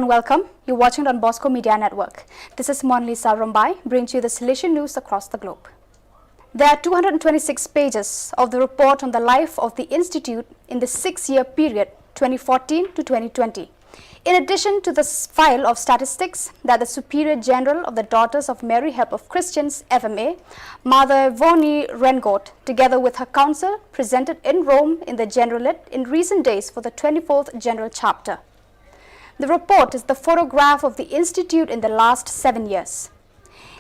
and welcome. You're watching Don Bosco Media Network. This is Monlisa Rombai, bringing to you the Salesian news across the globe. There are 226 pages of the report on the life of the Institute in the 6-year period 2014 to 2020. In addition to the file of statistics that the Superior General of the Daughters of Mary Help of Christians, FMA, Mother Vonnie Rengot, together with her council, presented in Rome in the Generalate in recent days for the 24th General Chapter. The report is the photograph of the Institute in the last 7 years.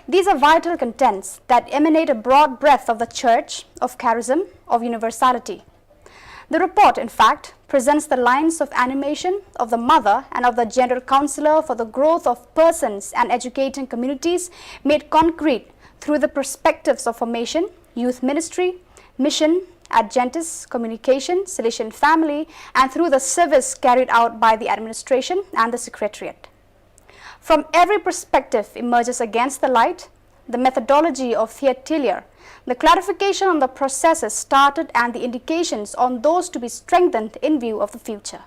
These are vital contents that emanate a broad breadth of the Church, of charism, of universality. The report, in fact, presents the lines of animation of the Mother and of the General Counselor for the growth of persons and educating communities made concrete through the perspectives of formation, youth ministry, mission, Adventist communication, Salesian family, and through the service carried out by the administration and the Secretariat. From every perspective emerges against the light the methodology of Theatelier, the clarification on the processes started and the indications on those to be strengthened in view of the future.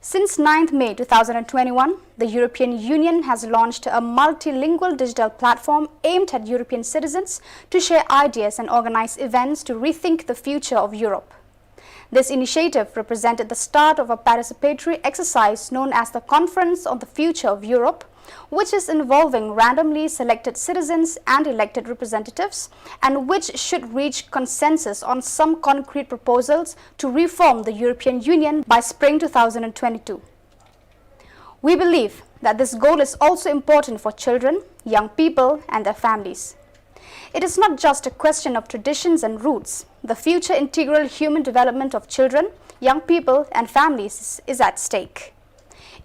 Since 9th May 2021, the European Union has launched a multilingual digital platform aimed at European citizens to share ideas and organize events to rethink the future of Europe. This initiative represented the start of a participatory exercise known as the Conference on the Future of Europe, which is involving randomly selected citizens and elected representatives, and which should reach consensus on some concrete proposals to reform the European Union by spring 2022. We believe that this goal is also important for children, young people, and their families. It is not just a question of traditions and roots. The future integral human development of children, young people, and families is at stake.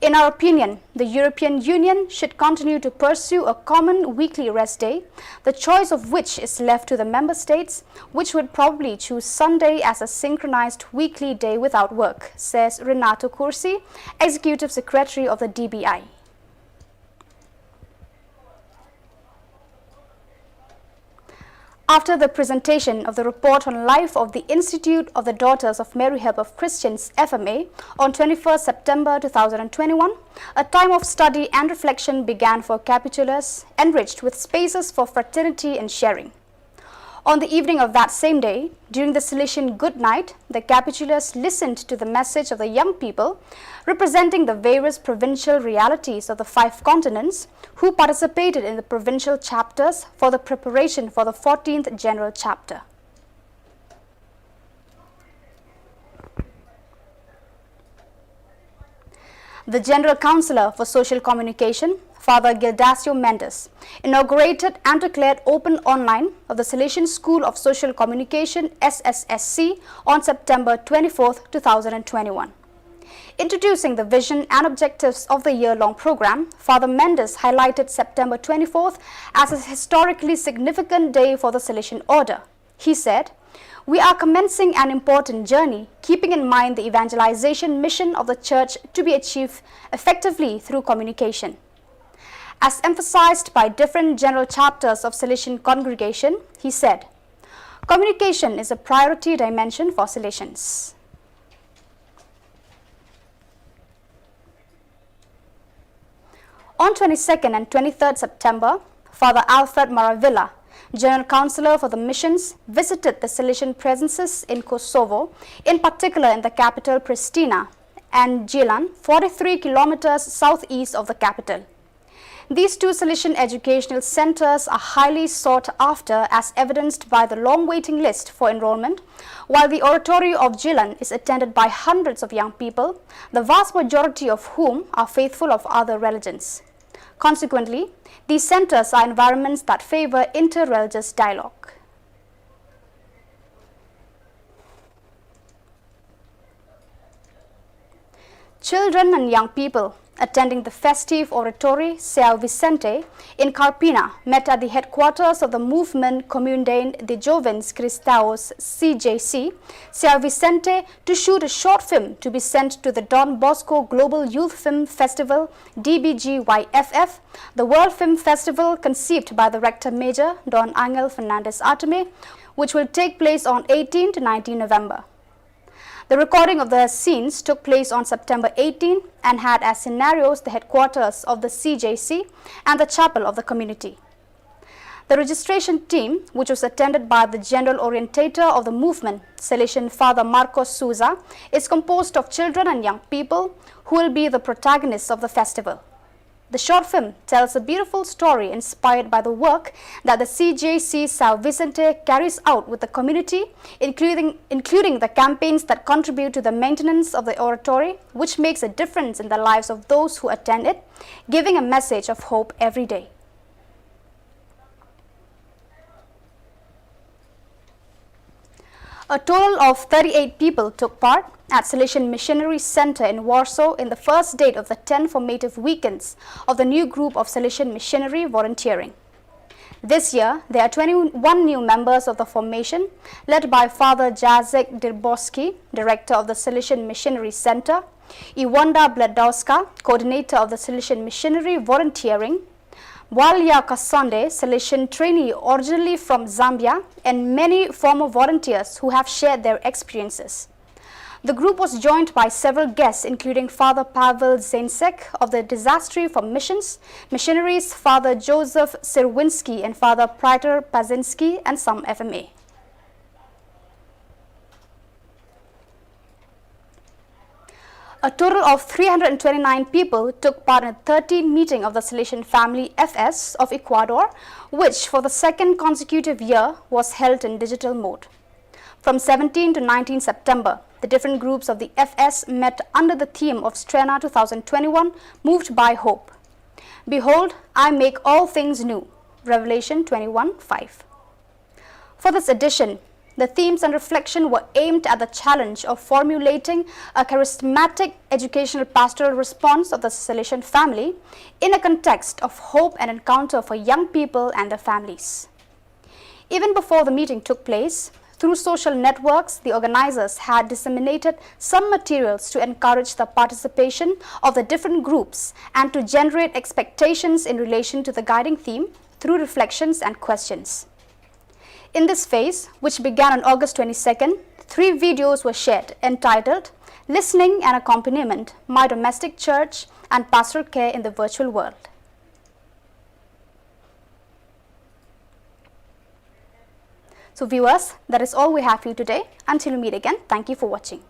In our opinion, the European Union should continue to pursue a common weekly rest day, the choice of which is left to the member states, which would probably choose Sunday as a synchronized weekly day without work, says Renato Corsi, Executive Secretary of the DBI. After the presentation of the report on life of the Institute of the Daughters of Mary Help of Christians, FMA, on 21st September 2021, a time of study and reflection began for capitulars, enriched with spaces for fraternity and sharing. On the evening of that same day, during the Salesian Good Night, the capitulars listened to the message of the young people, representing the various provincial realities of the 5 continents, who participated in the provincial chapters for the preparation for the 14th General Chapter. The General Counselor for Social Communication, Father Gildacio Mendes, inaugurated and declared open online of the Salesian School of Social Communication SSSC on September 24, 2021. Introducing the vision and objectives of the year-long program, Father Mendes highlighted September 24th as a historically significant day for the Salesian Order. He said, "We are commencing an important journey, keeping in mind the evangelization mission of the Church to be achieved effectively through communication." As emphasized by different general chapters of Salesian congregation, he said, "Communication is a priority dimension for Salesians." On 22nd and 23rd September, Father Alfred Maravilla, General Counselor for the Missions, visited the Salesian presences in Kosovo, in particular in the capital Pristina and Gilan, 43 kilometers southeast of the capital. These 2 Salesian educational centers are highly sought after, as evidenced by the long waiting list for enrollment, while the oratory of Gilan is attended by hundreds of young people, the vast majority of whom are faithful of other religions. Consequently, these centers are environments that favor inter-religious dialogue. Children and young people attending the festive oratory São Vicente in Carpina met at the headquarters of the movement Comunidade de Jovens Cristãos CJC, São Vicente, to shoot a short film to be sent to the Don Bosco Global Youth Film Festival DBGYFF, the World Film Festival conceived by the Rector Major Don Angel Fernandez Arteme, which will take place on 18 to 19 November. The recording of the scenes took place on September 18 and had as scenarios the headquarters of the CJC and the chapel of the community. The registration team, which was attended by the general orientator of the movement, Salesian Father Marcos Souza, is composed of children and young people who will be the protagonists of the festival. The short film tells a beautiful story inspired by the work that the CJC Sao Vicente carries out with the community, including the campaigns that contribute to the maintenance of the oratory, which makes a difference in the lives of those who attend it, giving a message of hope every day. A total of 38 people took part at Salesian Missionary Center in Warsaw in the first date of the 10 formative weekends of the new group of Salesian missionary volunteering. This year, there are 21 new members of the formation, led by Father Jacek Dyrboski, Director of the Salesian Missionary Center, Iwanda Bladowska, Coordinator of the Salesian Missionary Volunteering, Walia Kasonde, Salesian trainee originally from Zambia, and many former volunteers who have shared their experiences. The group was joined by several guests, including Father Pavel Zensek of the Disastery for Missions, missionaries Father Joseph Sirwinski and Father Prater Pazinski, and some FMA. A total of 329 people took part in a 13th meeting of the Salesian Family FS of Ecuador, which for the second consecutive year was held in digital mode. From 17 to 19 September, the different groups of the FS met under the theme of Strena 2021, Moved by Hope. Behold, I make all things new. Revelation 21:5. For this edition, the themes and reflection were aimed at the challenge of formulating a charismatic educational pastoral response of the Salesian family in a context of hope and encounter for young people and their families. Even before the meeting took place, through social networks, the organizers had disseminated some materials to encourage the participation of the different groups and to generate expectations in relation to the guiding theme through reflections and questions. In this phase, which began on August 22nd, 3 videos were shared entitled Listening and Accompaniment, My Domestic Church and Pastoral Care in the Virtual World. So viewers, that is all we have for you today. Until we meet again, thank you for watching.